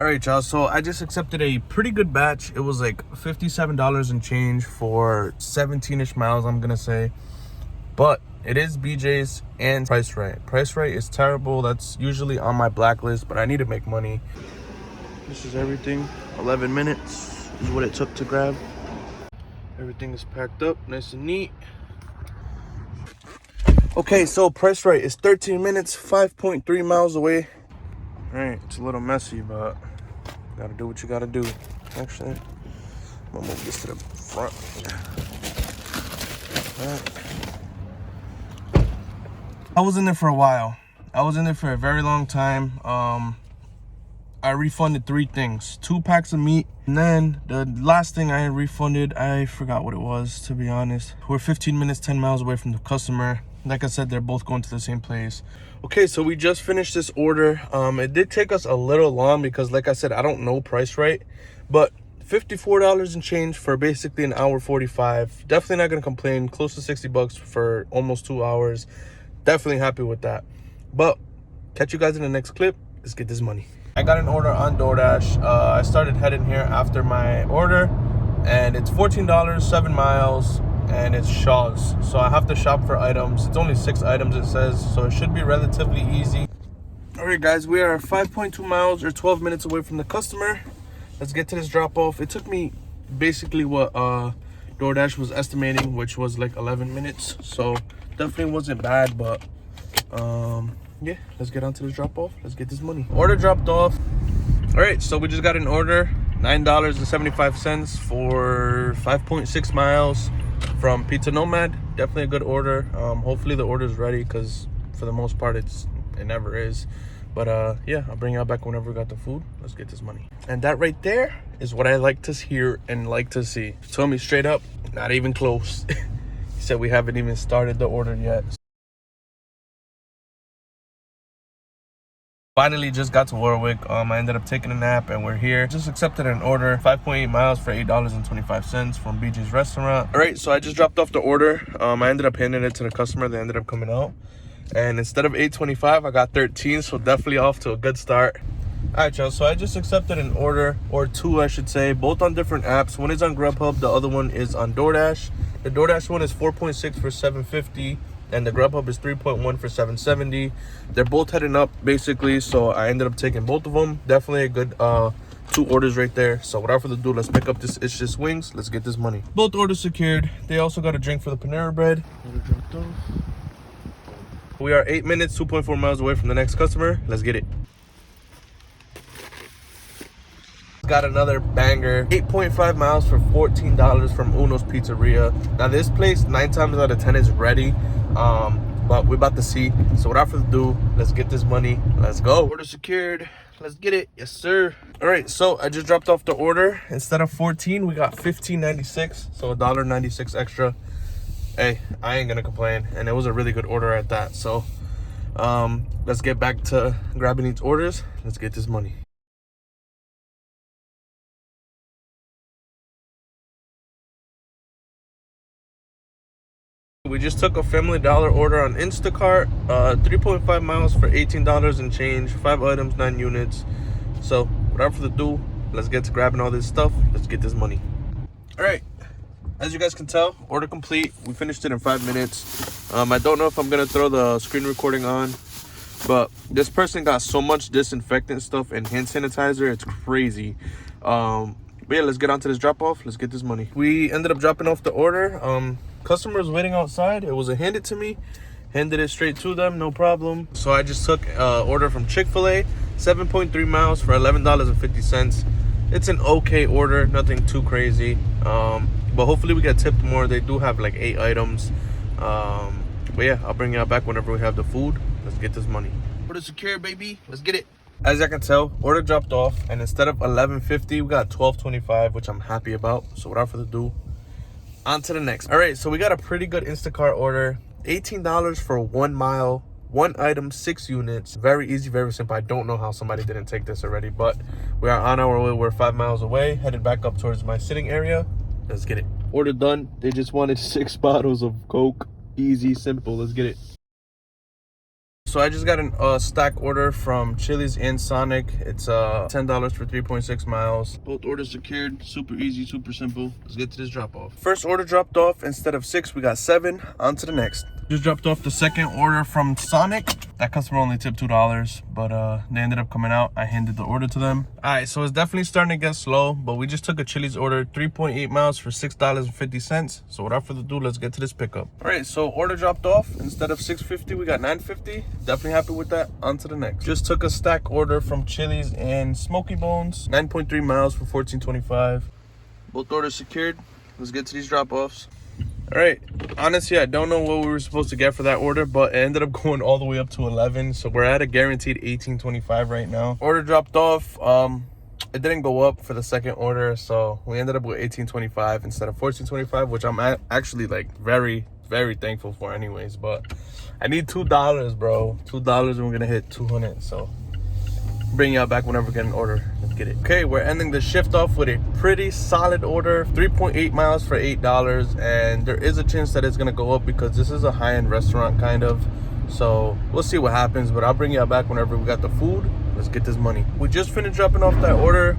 All right, y'all, so I just accepted a pretty good batch. It was like $57 and change for 17-ish miles, I'm gonna say. But it is BJ's and Price Right. Price Right is terrible. That's usually on my blacklist, but I need to make money. This is everything. 11 minutes is what it took to grab. Everything is packed up, nice and neat. Okay, so Price Right is 13 minutes, 5.3 miles away. All right, it's a little messy, but gotta do what you gotta do. Actually, I'm gonna move this to the front. All right. I was in there for a while. I was in there for a very long time. I refunded 3 things, 2 packs of meat, and then the last thing I refunded, I forgot what it was, to be honest. We're 15 minutes, 10 miles away from the customer. Like I said, they're both going to the same place. Okay, so we just finished this order. It did take us a little long because, like I said, I don't know Price Right, but $54 and change for basically an hour 45. Definitely not gonna complain. Close to 60 bucks for almost 2 hours. Definitely happy with that. But catch you guys in the next clip. Let's get this money. I got an order on Doordash. I started heading here after my order, and it's $14, 7 miles, and it's Shaw's. So I have to shop for items. It's only 6 items, it says, so it should be relatively easy. All right, guys, we are 5.2 miles or 12 minutes away from the customer. Let's get to this drop off. It took me basically what Doordash was estimating, which was like 11 minutes. So definitely wasn't bad, but yeah, let's get on to the drop off. Let's get this money. Order dropped off. All right, so we just got an order, $9.75 for 5.6 miles from Pizza Nomad. Definitely a good order. Hopefully the order is ready, because for the most part it never is. But yeah, I'll bring y'all back whenever we got the food. Let's get this money. And that right there is what I like to hear and like to see. He told me straight up, not even close. He said we haven't even started the order yet. Finally just got to Warwick. I ended up taking a nap and we're here. Just accepted an order, 5.8 miles for $8.25 from BJ's restaurant. All right, so I just dropped off the order. I ended up handing it to the customer. They ended up coming out, and instead of $8.25, I got 13, so definitely off to a good start. All right, y'all, so I just accepted an order, or 2 I should say, both on different apps. One is on Grubhub, the other one is on Doordash. The Doordash one is 4.6 for $7.50, and the Grubhub is 3.1 for $7.70. They're both heading up basically, so I ended up taking both of them. Definitely a good 2 orders right there. So without further ado, let's pick up this It's Just Wings. Let's get this money. Both orders secured. They also got a drink for the Panera Bread. We are 8 minutes, 2.4 miles away from the next customer. Let's get it. Got another banger, 8.5 miles for $14 from Uno's Pizzeria. Now this place 9 times out of 10 is ready, but we're about to see. So without further ado, let's get this money. Let's go. Order secured. Let's get it. Yes, sir. All right, so I just dropped off the order. Instead of 14, we got $15.96, so $1.96 extra. Hey, I ain't gonna complain, and it was a really good order at that. So let's get back to grabbing these orders. Let's get this money. We just took a Family Dollar order on Instacart, 3.5 miles for $18 and change, 5 items, 9 units. So without further ado, let's get to grabbing all this stuff. Let's get this money. All right, as you guys can tell, order complete. We finished it in 5 minutes. I don't know if I'm gonna throw the screen recording on, but this person got so much disinfectant stuff and hand sanitizer, it's crazy. But yeah, let's get on to this drop off. Let's get this money. We ended up dropping off the order. Customer was waiting outside. It was a handed to me, handed it straight to them, no problem. So I just took order from Chick-fil-A, 7.3 miles for $11.50. It's an okay order, nothing too crazy, but hopefully we get tipped more. They do have like 8 items, but yeah, I'll bring y'all back whenever we have the food. Let's get this money. Order secure, baby. Let's get it. As I can tell, order dropped off, and instead of $11.50, we got $12.25, which I'm happy about. So without further ado, on to the next. All right, so we got a pretty good Instacart order, $18 for 1 mile, 1 item, 6 units. Very easy, very simple. I don't know how somebody didn't take this already, but we are on our way. We're 5 miles away, headed back up towards my sitting area. Let's get it. Order done. They just wanted 6 bottles of Coke. Easy, simple. Let's get it. So I just got a stack order from Chili's and Sonic. It's $10 for 3.6 miles. Both orders secured. Super easy, super simple. Let's get to this drop off. First order dropped off. Instead of 6, we got 7. On to the next. Just dropped off the second order from Sonic. That customer only tipped $2, but they ended up coming out. I handed the order to them. All right, so it's definitely starting to get slow, but we just took a Chili's order, 3.8 miles for $6.50. So without further ado, let's get to this pickup. All right, so order dropped off. Instead of $6.50, we got $9.50. Definitely happy with that. On to the next. Just took a stack order from Chili's and Smoky Bones, 9.3 miles for $14.25. Both orders secured. Let's get to these drop-offs. All right, honestly, I don't know what we were supposed to get for that order, but it ended up going all the way up to 11, so we're at a guaranteed $18.25 right now. Order dropped off. It didn't go up for the second order, so we ended up with $18.25 instead of $14.25, which I'm actually like very, very thankful for anyways. But I need $2, bro. $2 and we're gonna hit 200. So bring y'all back whenever we get an order. Let's get it. Okay, we're ending the shift off with a pretty solid order, 3.8 miles for $8, and there is a chance that it's gonna go up because this is a high-end restaurant kind of. So we'll see what happens, but I'll bring y'all back whenever we got the food. Let's get this money. We just finished dropping off that order.